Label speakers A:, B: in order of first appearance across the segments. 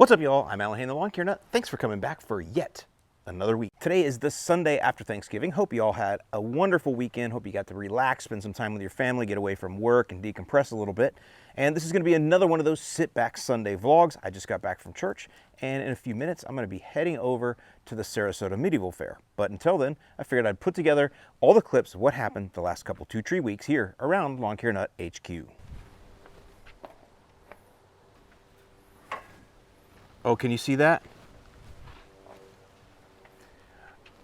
A: What's up, y'all? I'm Alan Hain, the Lawn Care Nut. Thanks for coming back for yet another week. Today is the Sunday after Thanksgiving. Hope you all had a wonderful weekend. Hope you got to relax, spend some time with your family, get away from work, and decompress a little bit. And this is going to be another one of those sit-back Sunday vlogs. I just got back from church, and in a few minutes, I'm going to be heading over to the Sarasota Medieval Fair. But until then, I figured I'd put together all the clips of what happened the last couple 2-3 weeks here around Lawn Care Nut HQ. Oh, can you see that?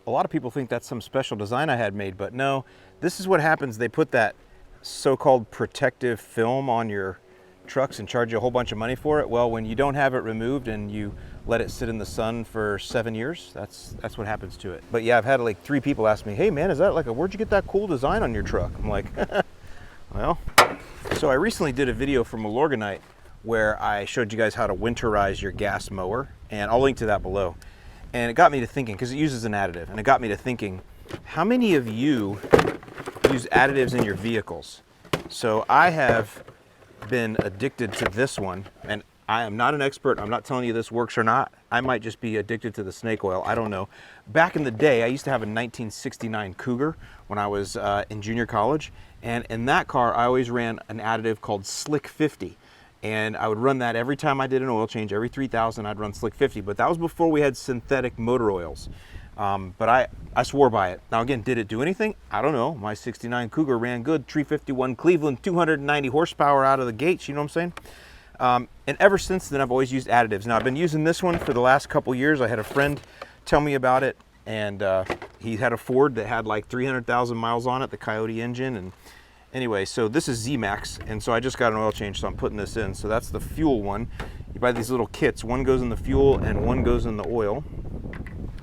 A: A lot of people think that's some special design I had made, but no, this is what happens. They put that so-called protective film on your trucks and charge you a whole bunch of money for it. Well, when you don't have it removed and you let it sit in the sun for 7 years, that's what happens to it. But yeah, I've had like 3 people ask me, hey man, is that like where'd you get that cool design on your truck? I'm like, well, so I recently did a video from Milorganite where I showed you guys how to winterize your gas mower, and I'll link to that below. And it got me to thinking, because it uses an additive, and it got me to thinking, how many of you use additives in your vehicles? So I have been addicted to this one, and I am not an expert. I'm not telling you this works or not. I might just be addicted to the snake oil. I don't know. Back in the day, I used to have a 1969 Cougar when I was in junior college, and in that car, I always ran an additive called Slick 50. And I would run that every time I did an oil change. Every 3,000, I'd run Slick 50. But that was before we had synthetic motor oils. But I swore by it. Now again, did it do anything? I don't know. My 69 Cougar ran good. 351 Cleveland, 290 horsepower out of the gates. You know what I'm saying? And ever since then, I've always used additives. Now I've been using this one for the last couple years. I had a friend tell me about it. And he had a Ford that had like 300,000 miles on it, the Coyote engine. And anyway, so this is Z-Max, and so I just got an oil change, so I'm putting this in. So that's the fuel one. You buy these little kits. One goes in the fuel and one goes in the oil.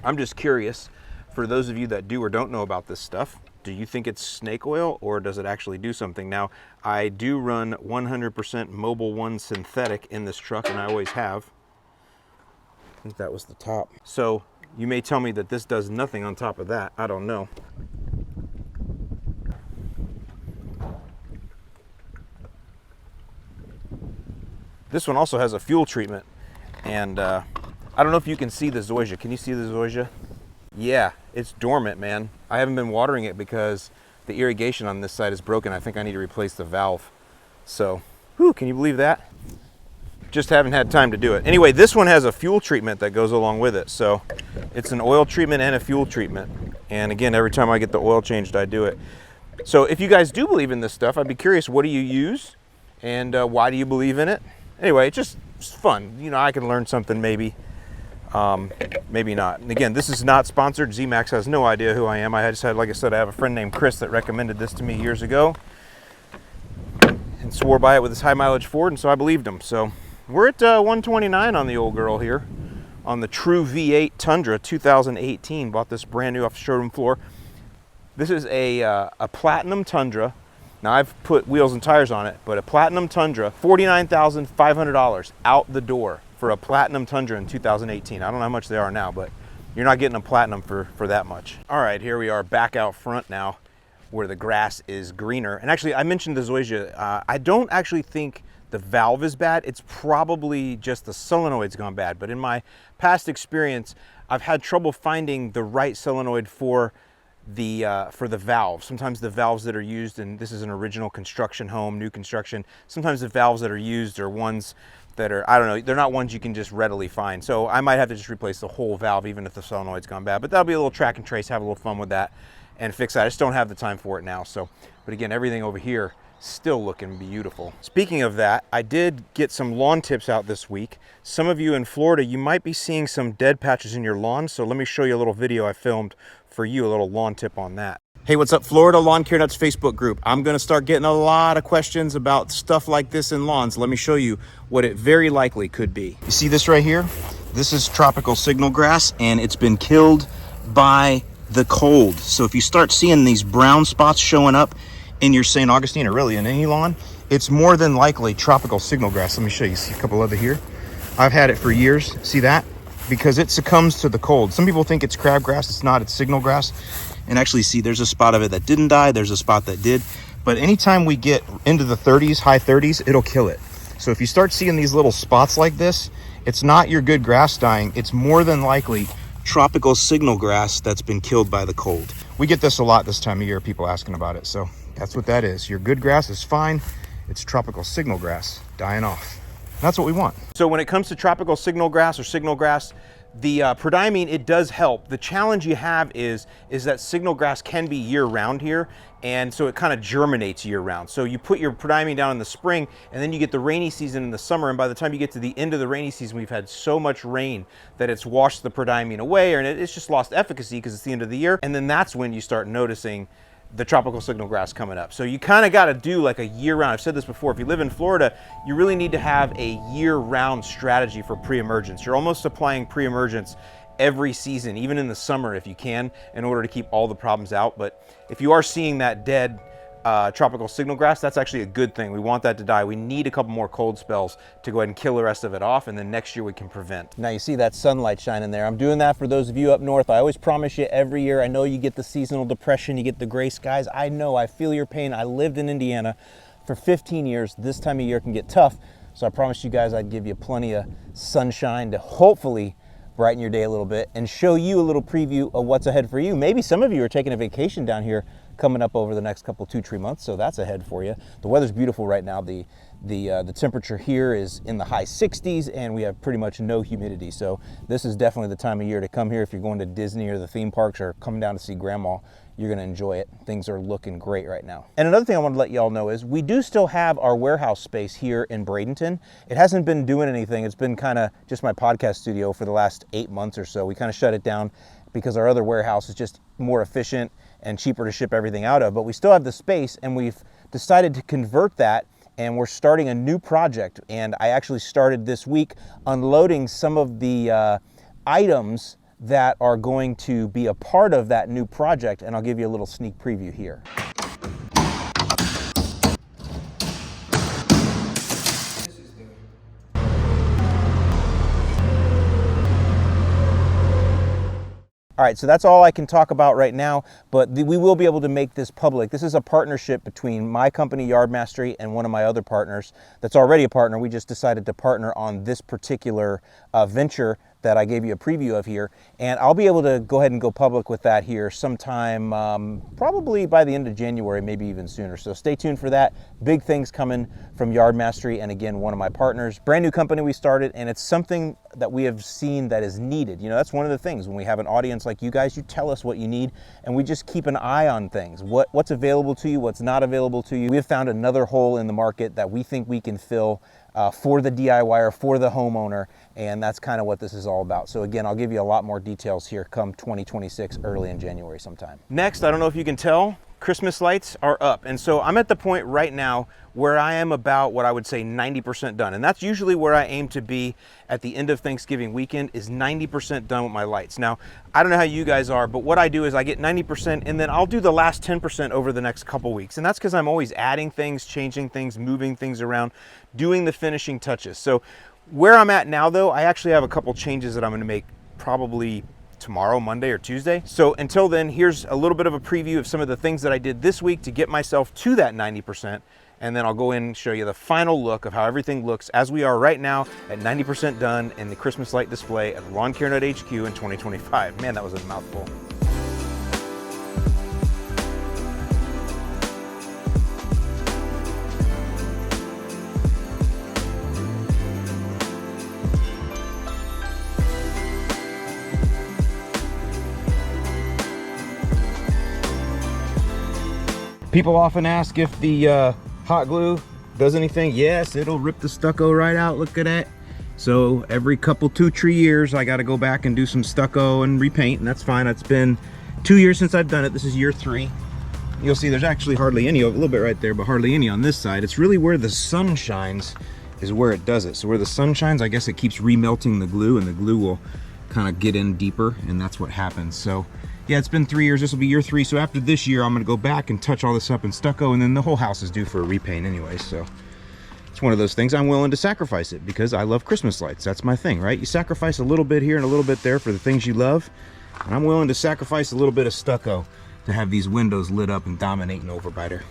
A: I'm just curious, for those of you that do or don't know about this stuff, do you think it's snake oil or does it actually do something? Now, I do run 100% Mobil 1 synthetic in this truck, and I always have. I think that was the top. So you may tell me that this does nothing on top of that. I don't know. This one also has a fuel treatment, and I don't know if you can see the zoysia. Can you see the zoysia? Yeah, it's dormant, man. I haven't been watering it because the irrigation on this side is broken. I think I need to replace the valve. So, whew, can you believe that? Just haven't had time to do it. Anyway, this one has a fuel treatment that goes along with it. So, it's an oil treatment and a fuel treatment. And again, every time I get the oil changed, I do it. So, if you guys do believe in this stuff, I'd be curious, what do you use? And why do you believe in it? Anyway, it's fun. You know, I can learn something maybe, maybe not. And again, this is not sponsored. Z-Max has no idea who I am. I just had, like I said, I have a friend named Chris that recommended this to me years ago and swore by it with his high mileage Ford, and so I believed him. So we're at 129 on the old girl here, on the True V8 Tundra 2018. Bought this brand new off the showroom floor. This is a Platinum Tundra. Now, I've put wheels and tires on it, but a Platinum Tundra, $49,500 out the door for a Platinum Tundra in 2018. I don't know how much they are now, but you're not getting a Platinum for that much. All right, here we are back out front now where the grass is greener. And actually, I mentioned the zoysia. I don't actually think the valve is bad. It's probably just the solenoid's gone bad. But in my past experience, I've had trouble finding the right solenoid for the valve. Sometimes the valves that are used, and this is an original construction home, new construction, sometimes the valves that are used are ones that are, I don't know, they're not ones you can just readily find. So I might have to just replace the whole valve even if the solenoid's gone bad. But that'll be a little track and trace, have a little fun with that and fix that. I just don't have the time for it now. So, but again, everything over here still looking beautiful. Speaking of that, I did get some lawn tips out this week. Some of you in Florida, you might be seeing some dead patches in your lawn. So let me show you a little video I filmed for you, a little lawn tip on that. Hey, what's up, Florida Lawn Care Nuts Facebook group? I'm gonna start getting a lot of questions about stuff like this in lawns. Let me show you what it very likely could be. You see this right here? This is tropical signal grass, and it's been killed by the cold. So if you start seeing these brown spots showing up in your St. Augustine, or really in any lawn, it's more than likely tropical signal grass. Let me show you. See a couple other here. I've had it for years. See that? Because it succumbs to the cold. Some people think it's crabgrass. It's not. It's signal grass. And actually, see, there's a spot of it that didn't die. There's a spot that did. But anytime we get into the 30s, high 30s, it'll kill it. So if you start seeing these little spots like this, it's not your good grass dying. It's more than likely tropical signal grass that's been killed by the cold. We get this a lot this time of year, people asking about it. So that's what that is. Your good grass is fine. It's tropical signal grass dying off. That's what we want. So when it comes to tropical signal grass or signal grass, the prodiamine, it does help. The challenge you have is that signal grass can be year-round here, and so it kind of germinates year-round. So you put your prodiamine down in the spring, and then you get the rainy season in the summer, and by the time you get to the end of the rainy season, we've had so much rain that it's washed the prodiamine away, and it's just lost efficacy because it's the end of the year, and then that's when you start noticing the tropical signal grass coming up. So you kind of got to do like a year-round. I've said this before, if you live in Florida, you really need to have a year-round strategy for pre-emergence. You're almost applying pre-emergence every season, even in the summer if you can, in order to keep all the problems out. But if you are seeing that dead tropical signal grass, that's actually a good thing. We want that to die. We need a couple more cold spells to go ahead and kill the rest of it off, and then next year we can prevent. Now you see that sunlight shining there. I'm doing that for those of you up north. I always promise you every year, I know you get the seasonal depression, you get the gray skies. I know, I feel your pain. I lived in Indiana for 15 years. This time of year can get tough, so I promised you guys I'd give you plenty of sunshine to hopefully brighten your day a little bit and show you a little preview of what's ahead for you. Maybe some of you are taking a vacation down here coming up over the next couple 2-3 months, so that's ahead for you. The weather's beautiful right now. The temperature here is in the high 60s, and we have pretty much no humidity, so this is definitely the time of year to come here. If you're going to Disney or the theme parks or coming down to see Grandma, you're going to enjoy it. Things are looking great right now. And another thing I want to let you all know is we do still have our warehouse space here in Bradenton. It hasn't been doing anything. It's been kind of just my podcast studio for the last 8 months or so. We kind of shut it down because our other warehouse is just more efficient and cheaper to ship everything out of. But we still have the space, and we've decided to convert that, and we're starting a new project. And I actually started this week unloading some of the items that are going to be a part of that new project, and I'll give you a little sneak preview here. All right, so that's all I can talk about right now, but we will be able to make this public. This is a partnership between my company, Yard Mastery, and one of my other partners that's already a partner. We just decided to partner on this particular venture that I gave you a preview of here, and I'll be able to go ahead and go public with that here sometime, probably by the end of January, maybe even sooner. So stay tuned for that. Big things coming from Yard Mastery, and again, one of my partners. Brand new company we started, and it's something that we have seen that is needed. You know, that's one of the things when we have an audience like you guys, you tell us what you need, and we just keep an eye on things. What's available to you, what's not available to you. We have found another hole in the market that we think we can fill for the DIYer, for the homeowner, and that's kind of what this is all about. So again, I'll give you a lot more details here come 2026, early in January sometime. Next, I don't know if you can tell, Christmas lights are up. And so I'm at the point right now where I am about what I would say 90% done. And that's usually where I aim to be at the end of Thanksgiving weekend, is 90% done with my lights. Now, I don't know how you guys are, but what I do is I get 90% and then I'll do the last 10% over the next couple weeks. And that's because I'm always adding things, changing things, moving things around, doing the finishing touches. So where I'm at now though, I actually have a couple changes that I'm gonna make probably tomorrow, Monday or Tuesday. So until then, here's a little bit of a preview of some of the things that I did this week to get myself to that 90%. And then I'll go in and show you the final look of how everything looks as we are right now at 90% done in the Christmas light display at Lawn Care Nut HQ in 2025. Man, that was a mouthful. People often ask if the hot glue does anything. Yes, it'll rip the stucco right out. Look at that. So every couple 2-3 years I got to go back and do some stucco and repaint, and that's fine. It's been 2 years since I've done it. This is year 3. You'll see there's actually hardly any, a little bit right there, but hardly any on this side. It's really where the sun shines is where it does it. So where the sun shines, I guess it keeps remelting the glue, and the glue will kind of get in deeper, and that's what happens. So yeah, it's been 3 years. This will be year 3. So after this year, I'm going to go back and touch all this up in stucco, and then the whole house is due for a repaint anyway. So it's one of those things. I'm willing to sacrifice it because I love Christmas lights. That's my thing, right? You sacrifice a little bit here and a little bit there for the things you love. And I'm willing to sacrifice a little bit of stucco to have these windows lit up and dominating overbiter.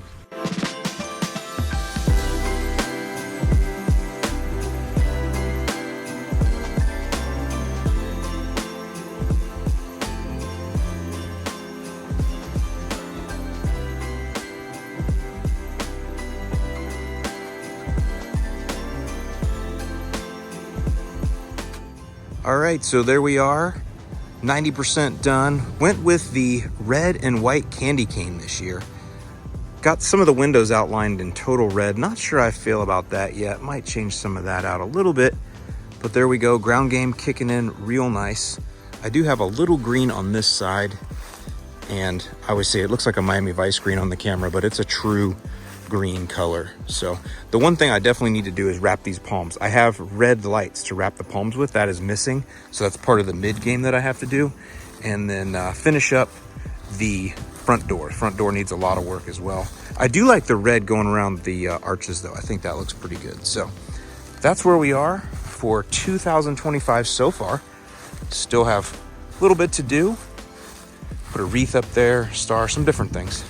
A: All right, so there we are, 90% done. Went with the red and white candy cane this year. Got some of the windows outlined in total red. Not sure I feel about that yet. Might change some of that out a little bit, but there we go. Ground game kicking in real nice. I do have a little green on this side, and I always say it looks like a Miami Vice green on the camera, but it's a true green color. So the one thing I definitely need to do is wrap these palms. I have red lights to wrap the palms with. That is missing, so that's part of the mid game that I have to do. And then finish up the front door. Front door needs a lot of work as well. I do like the red going around the arches though. I think that looks pretty good. So that's where we are for 2025 so far. Still have a little bit to do. Put a wreath up there, star, some different things.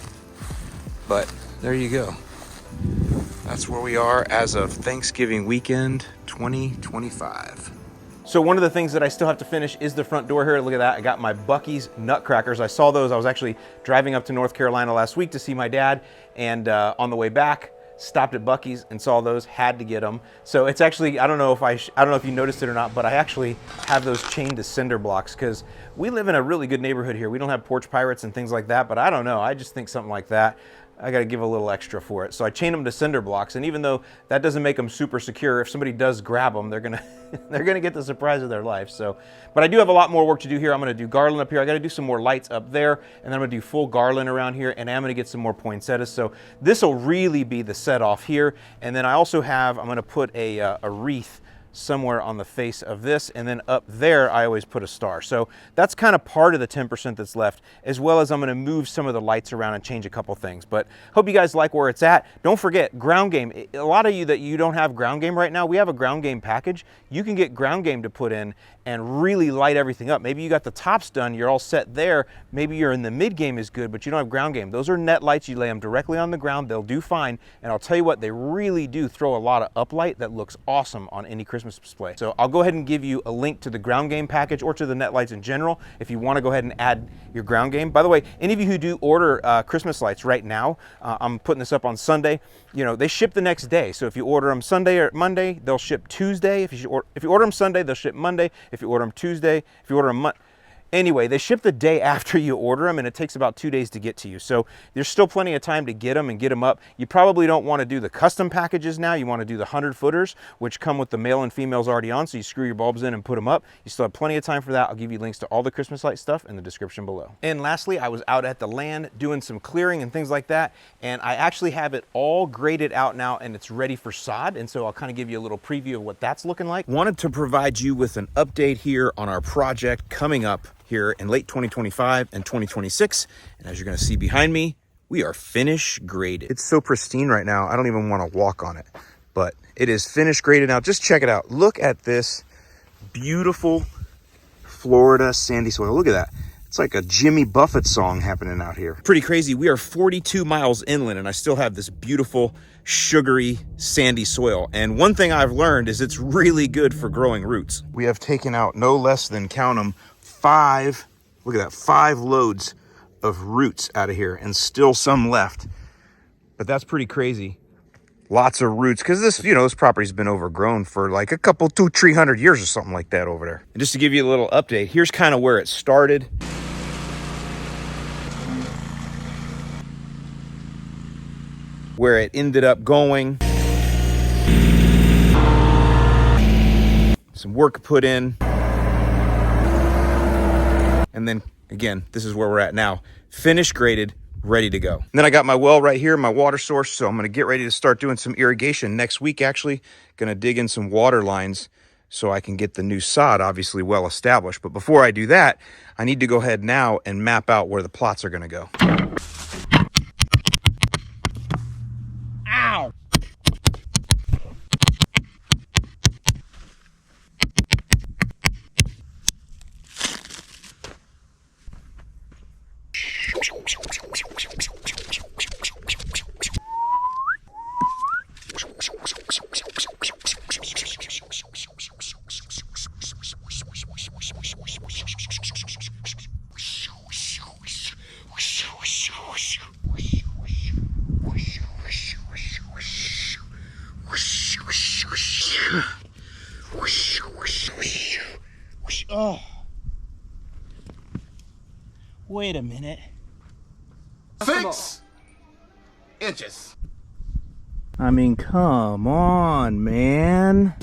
A: But there you go. That's where we are as of Thanksgiving weekend 2025. So one of the things that I still have to finish is the front door here. Look at that. I got my Buc-ee's Nutcrackers. I saw those. I was actually driving up to North Carolina last week to see my dad, and on the way back, stopped at Buc-ee's and saw those, had to get them. So it's actually, I don't know if you noticed it or not, but I actually have those chained to cinder blocks because we live in a really good neighborhood here. We don't have porch pirates and things like that, but I don't know. I just think something like that, I got to give a little extra for it. So I chain them to cinder blocks, and even though that doesn't make them super secure, if somebody does grab them, they're gonna they're gonna get the surprise of their life. So, but I do have a lot more work to do here. I'm gonna do garland up here. I got to do some more lights up there, and then I'm gonna do full garland around here, and I'm gonna get some more poinsettias. So this will really be the set off here, and then I also have, I'm gonna put a wreath somewhere on the face of this, and then up there I always put a star. So that's kind of part of the 10% that's left, as well as I'm going to move some of the lights around and change a couple things. But hope you guys like where it's at. Don't forget ground game. A lot of you that you don't have ground game right now, we have a ground game package. You can get ground game to put in and really light everything up. Maybe you got the tops done, you're all set there. Maybe you're in the mid game is good, but you don't have ground game. Those are net lights. You lay them directly on the ground, they'll do fine. And I'll tell you what, they really do throw a lot of uplight that looks awesome on any Christmas display. So I'll go ahead and give you a link to the ground game package or to the net lights in general if you want to go ahead and add your ground game. By the way, any of you who do order Christmas lights right now, I'm putting this up on Sunday. You know, they ship the next day. So if you order them Sunday or Monday, they'll ship Tuesday. If you order them Sunday, they'll ship Monday. If you order them Tuesday, if you order them anyway, they ship the day after you order them, and it takes about 2 days to get to you. So there's still plenty of time to get them and get them up. You probably don't want to do the custom packages now. You want to do the 100-footers, which come with the male and females already on, so you screw your bulbs in and put them up. You still have plenty of time for that. I'll give you links to all the Christmas light stuff in the description below. And lastly, I was out at the land doing some clearing and things like that, and I actually have it all graded out now, and it's ready for sod, and so I'll kind of give you a little preview of what that's looking like. Wanted to provide you with an update here on our project coming up here in late 2025 and 2026. And as you're going to see behind me, we are finish graded. It's so pristine right now, I don't even want to walk on it, but it is finish graded now. Just check it out. Look at this beautiful Florida sandy soil. Look at that. It's like a Jimmy Buffett song happening out here. Pretty crazy. We are 42 miles inland, and I still have this beautiful sugary sandy soil. And one thing I've learned is it's really good for growing roots. We have taken out no less than, count them, 5 loads of roots out of here, and still some left. But that's pretty crazy. Lots of roots, because this, you know, this property's been overgrown for like a couple, 200-300 years or something like that over there. And just to give you a little update, here's kind of where it started. Where it ended up going. Some work put in. And then again, this is where we're at now. Finished graded, ready to go. And then I got my well right here, my water source. So I'm going to get ready to start doing some irrigation next week. Actually, going to dig in some water lines so I can get the new sod obviously well established. But before I do that, I need to go ahead now and map out where the plots are going to go. Ow! Oh. Wait a minute.
B: 6 inches.
A: I mean, come on, man.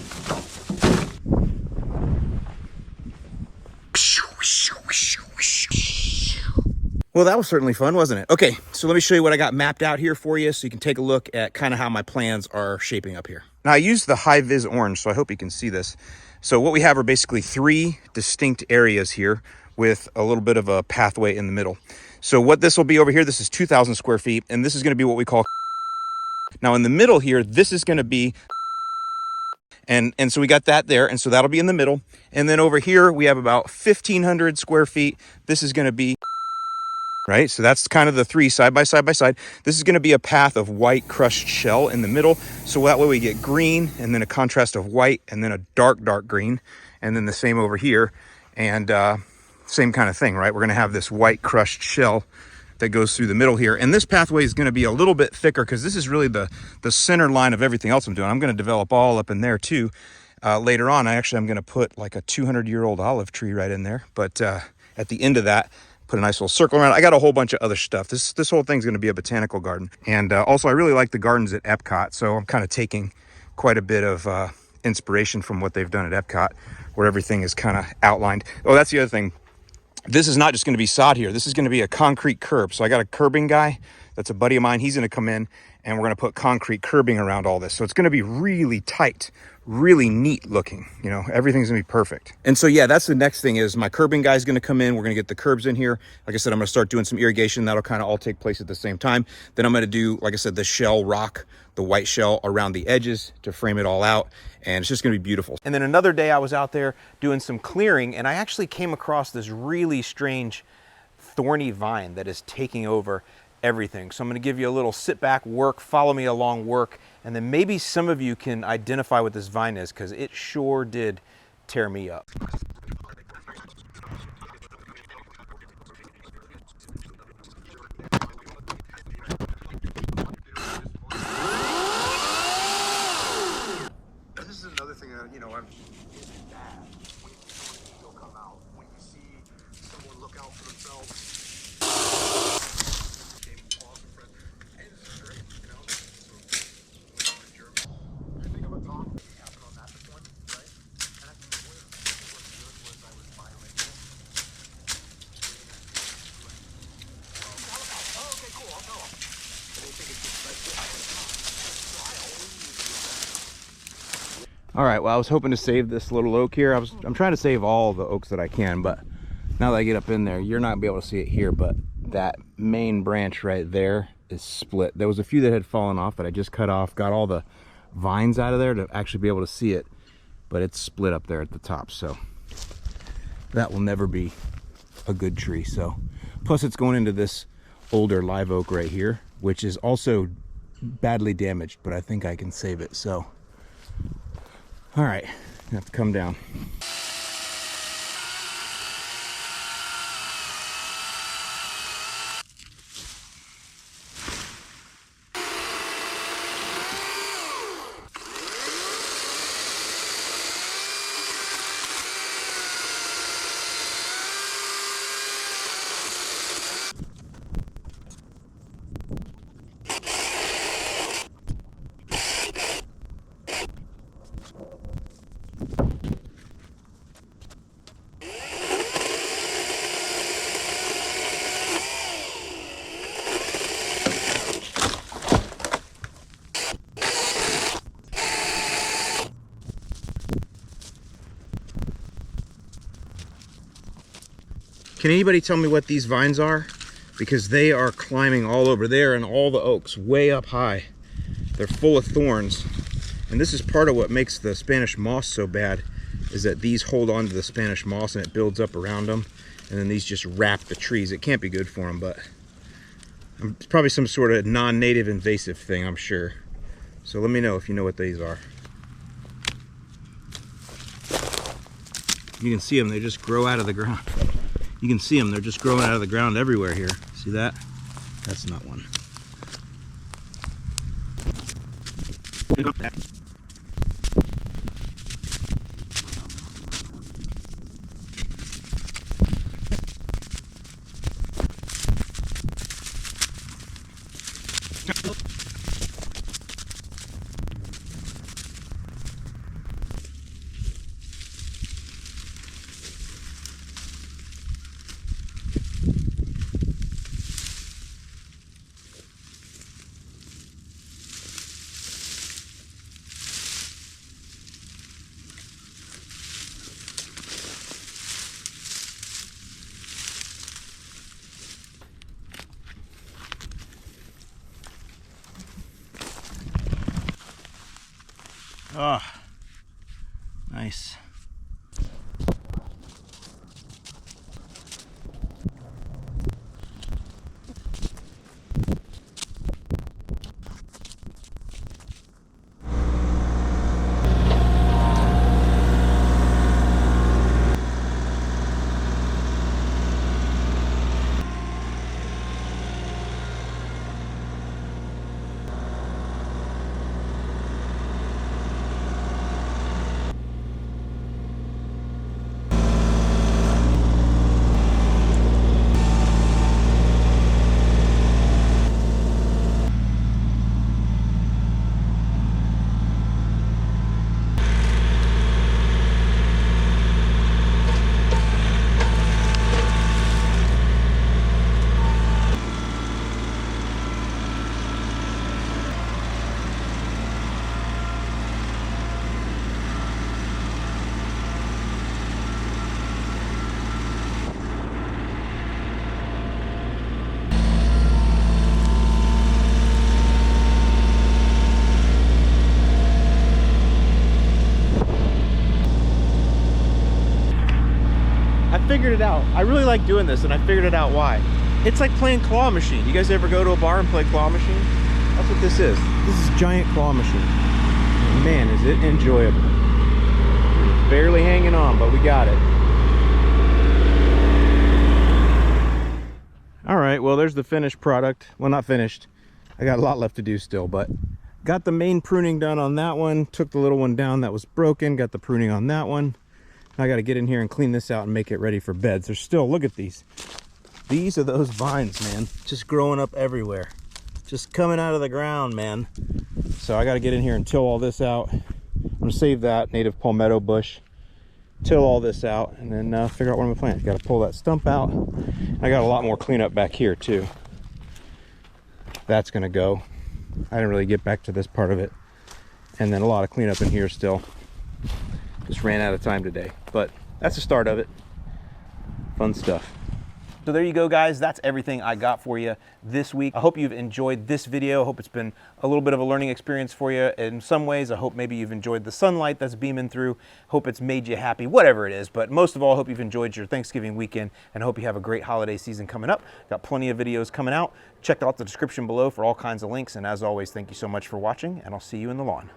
A: Well, that was certainly fun, wasn't it? Okay, so let me show you what I got mapped out here for you so you can take a look at kind of how my plans are shaping up here. Now, I used the high-vis orange, so I hope you can see this. So what we have are basically 3 distinct areas here with a little bit of a pathway in the middle. So what this will be over here, this is 2,000 square feet, and this is going to be what we call... Now, in the middle here, this is going to be... And so we got that there, and so that'll be in the middle. And then over here, we have about 1,500 square feet. This is going to be... Right, so that's kind of the 3 side by side by side. This is going to be a path of white crushed shell in the middle, so that way we get green and then a contrast of white and then a dark green, and then the same over here, and same kind of thing, right? We're going to have this white crushed shell that goes through the middle here, and this pathway is going to be a little bit thicker because this is really the center line of everything else I'm doing. I'm going to develop all up in there too later on. I'm going to put like a 200-year-old olive tree right in there, but at the end of that, put a nice little circle around. I got a whole bunch of other stuff. This whole thing's going to be a botanical garden. And also, I really like the gardens at Epcot, so I'm kind of taking quite a bit of inspiration from what they've done at Epcot, where everything is kind of outlined. Oh, that's the other thing. This is not just going to be sod here. This is going to be a concrete curb. So I got a curbing guy that's a buddy of mine. He's going to come in, and we're going to put concrete curbing around all this. So it's going to be really tight, really neat looking. You know, everything's gonna be perfect. And so, yeah, that's the next thing is my curbing guy's gonna come in. We're gonna get the curbs in here. Like I said, I'm gonna start doing some irrigation. That'll kind of all take place at the same time. Then I'm gonna do, like I said, the shell rock, the white shell around the edges to frame it all out. And it's just gonna be beautiful. And then another day I was out there doing some clearing, and I actually came across this really strange thorny vine that is taking over everything. So I'm going to give you a little sit back work, follow me along work, and then maybe some of you can identify what this vine is, because it sure did tear me up.
B: This is another thing that, you know, I'm bad when you see someone ego come out, when you see someone look out for themselves.
A: All right, well, I was hoping to save this little oak here. I'm trying to save all the oaks that I can, but now that I get up in there, you're not gonna be able to see it here, but that main branch right there is split. There was a few that had fallen off that I just cut off, got all the vines out of there to actually be able to see it, but it's split up there at the top, so that will never be a good tree. So plus it's going into this older live oak right here, which is also badly damaged, but I think I can save it. So all right, I have to come down. Can anybody tell me what these vines are? Because they are climbing all over there and all the oaks way up high. They're full of thorns. And this is part of what makes the Spanish moss so bad, is that these hold on to the Spanish moss and it builds up around them. And then these just wrap the trees. It can't be good for them, but it's probably some sort of non-native invasive thing, I'm sure. So let me know if you know what these are. You can see them, they just grow out of the ground. You can see them, they're just growing out of the ground everywhere here. See that? That's not one. Oh, nice. Figured it out. I really like doing this, and I figured it out why. It's like playing claw machine. You guys ever go to a bar and play claw machine? That's what this is. This is giant claw machine. Man, is it enjoyable. Barely hanging on, but we got it. All right, well, there's the finished product. Well, not finished. I got a lot left to do still, but got the main pruning done on that one. Took the little one down that was broken. Got the pruning on that one. I got to get in here and clean this out and make it ready for beds. There's still, look at these. These are those vines, man. Just growing up everywhere. Just coming out of the ground, man. So I got to get in here and till all this out. I'm going to save that native palmetto bush. Till all this out and then figure out what I'm going to plant. Got to pull that stump out. I got a lot more cleanup back here too. That's going to go. I didn't really get back to this part of it. And then a lot of cleanup in here still. Just ran out of time today, but that's the start of it. Fun stuff. So there you go, guys. That's everything I got for you this week. I hope you've enjoyed this video. I hope it's been a little bit of a learning experience for you in some ways. I hope maybe you've enjoyed the sunlight that's beaming through. Hope it's made you happy, whatever it is. But most of all, I hope you've enjoyed your Thanksgiving weekend and I hope you have a great holiday season coming up. Got plenty of videos coming out. Check out the description below for all kinds of links. And as always, thank you so much for watching, and I'll see you in the lawn.